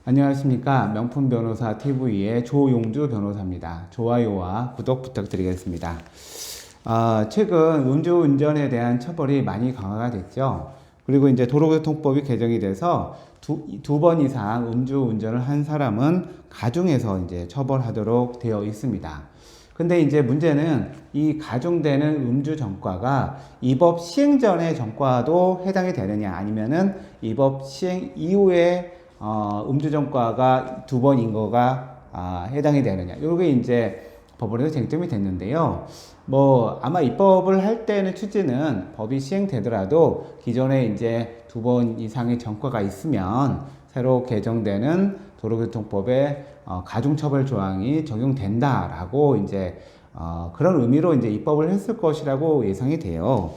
안녕하십니까. 명품 변호사 TV의 조용주 변호사입니다. 좋아요와 구독 부탁드리겠습니다. 최근 음주운전에 대한 처벌이 많이 강화가 됐죠. 그리고 이제 도로교통법이 개정이 돼서 두 번 이상 음주운전을 한 사람은 가중해서 이제 처벌하도록 되어 있습니다. 근데 이제 문제는 이 가중되는 음주 전과가 이 법 시행 전의 전과도 해당이 되느냐, 아니면은 이 법 시행 이후에 음주 전과가 두 번인 거가 해당이 되느냐. 요게 이제 법원에서 쟁점이 됐는데요. 아마 입법을 할 때는 취지는 법이 시행되더라도 기존에 이제 두 번 이상의 전과가 있으면 새로 개정되는 도로교통법에 가중처벌 조항이 적용된다라고 이제 그런 의미로 이제 입법을 했을 것이라고 예상이 돼요.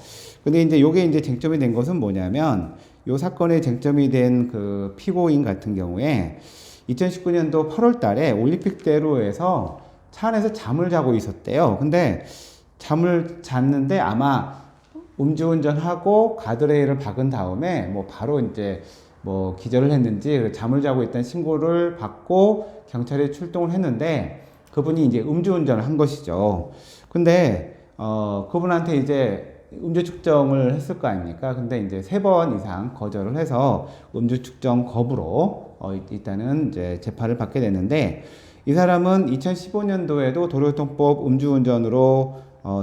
근데 이제 요게 이제 쟁점이 된 것은 뭐냐면, 요 사건의 쟁점이 된 그 피고인 같은 경우에 2019년도 8월 달에 올림픽대로에서 차 안에서 잠을 자고 있었대요. 근데 잠을 잤는데 아마 음주운전하고 가드레일을 박은 다음에 바로 이제 기절을 했는지 잠을 자고 있다는 신고를 받고 경찰에 출동을 했는데, 그분이 이제 음주운전을 한 것이죠. 근데 그분한테 이제 음주 측정을 했을 거 아닙니까? 근데 이제 3번 이상 거절을 해서 음주 측정 거부로 일단은 이제 재판을 받게 됐는데, 이 사람은 2015년도에도 도로교통법 음주운전으로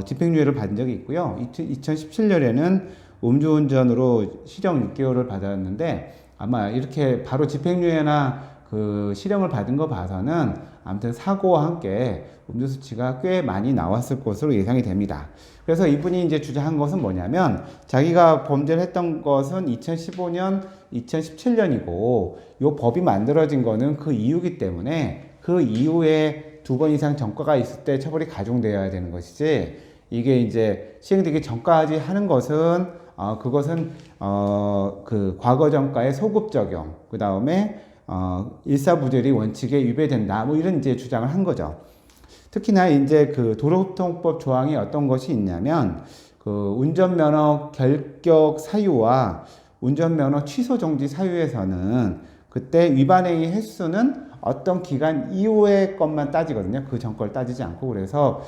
집행유예를 받은 적이 있고요. 2017년에는 음주운전으로 실형 6개월을 받았는데, 아마 이렇게 바로 집행유예나 그 실형을 받은 거 봐서는 아무튼 사고와 함께 음주 수치가 꽤 많이 나왔을 것으로 예상이 됩니다. 그래서 이분이 이제 주장한 것은 뭐냐면, 자기가 범죄를 했던 것은 2015년, 2017년이고 요 법이 만들어진 거는 그 이후기 때문에 그 이후에 두 번 이상 전과가 있을 때 처벌이 가중되어야 되는 것이지, 이게 이제 시행되기 전까지 하는 것은 그것은 그 과거 전과의 소급 적용, 그 다음에 일사부조리 원칙에 위배된다, 이런 이제 주장을 한 거죠. 특히나 이제 그 도로교통법 조항이 어떤 것이 있냐면, 그 운전면허 결격 사유와 운전면허 취소 정지 사유에서는 그때 위반행위 횟수는 어떤 기간 이후의 것만 따지거든요. 그 전 걸 따지지 않고. 그래서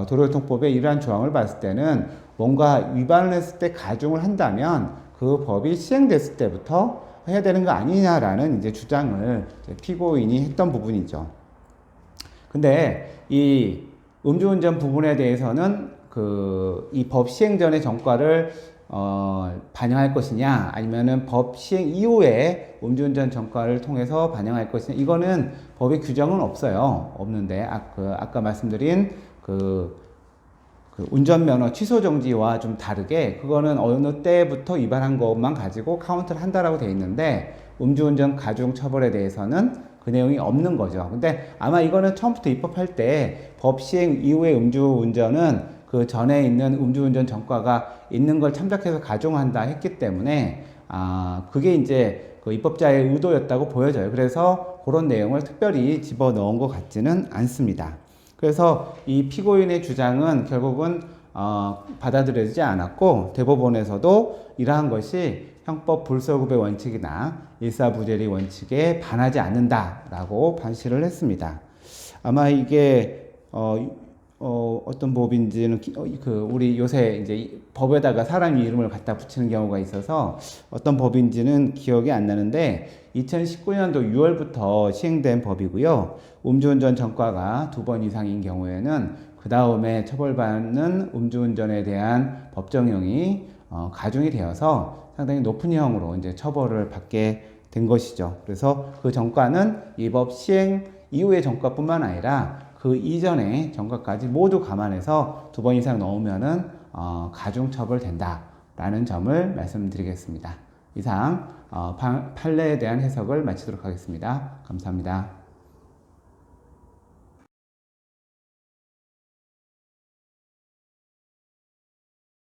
도로교통법의 이러한 조항을 봤을 때는 뭔가 위반을 했을 때 가중을 한다면 그 법이 시행됐을 때부터 해야 되는 거 아니냐라는 이제 주장을 피고인이 했던 부분이죠. 근데 이 음주운전 부분에 대해서는 이 법 시행 전의 전과를 반영할 것이냐, 아니면은 법 시행 이후에 음주운전 전과를 통해서 반영할 것이냐, 이거는 법의 규정은 없어요. 없는데 아까 말씀드린 그 운전면허 취소 정지와 좀 다르게, 그거는 어느 때부터 위반한 것만 가지고 카운트를 한다라고 되어 있는데, 음주운전 가중 처벌에 대해서는 그 내용이 없는 거죠. 근데 아마 이거는 처음부터 입법할 때 법 시행 이후의 음주운전은 그 전에 있는 음주운전 전과가 있는 걸 참작해서 가중한다 했기 때문에 그게 이제 그 입법자의 의도였다고 보여져요. 그래서 그런 내용을 특별히 집어넣은 것 같지는 않습니다. 그래서 이 피고인의 주장은 결국은 받아들여지지 않았고, 대법원에서도 이러한 것이 형법 불소급의 원칙이나 일사부재리 원칙에 반하지 않는다라고 판시를 했습니다. 아마 이게 어떤 법인지는 우리 요새 이제 법에다가 사람 이름을 갖다 붙이는 경우가 있어서 어떤 법인지는 기억이 안 나는데, 2019년도 6월부터 시행된 법이고요. 음주운전 전과가 2번 이상인 경우에는 그 다음에 처벌받는 음주운전에 대한 법정형이 가중이 되어서 상당히 높은 형으로 이제 처벌을 받게 된 것이죠. 그래서 그 전과는 이 법 시행 이후의 전과뿐만 아니라 그 이전의 전과까지 모두 감안해서 2번 이상 넣으면은 가중 처벌된다라는 점을 말씀드리겠습니다. 이상 판례에 대한 해석을 마치도록 하겠습니다. 감사합니다.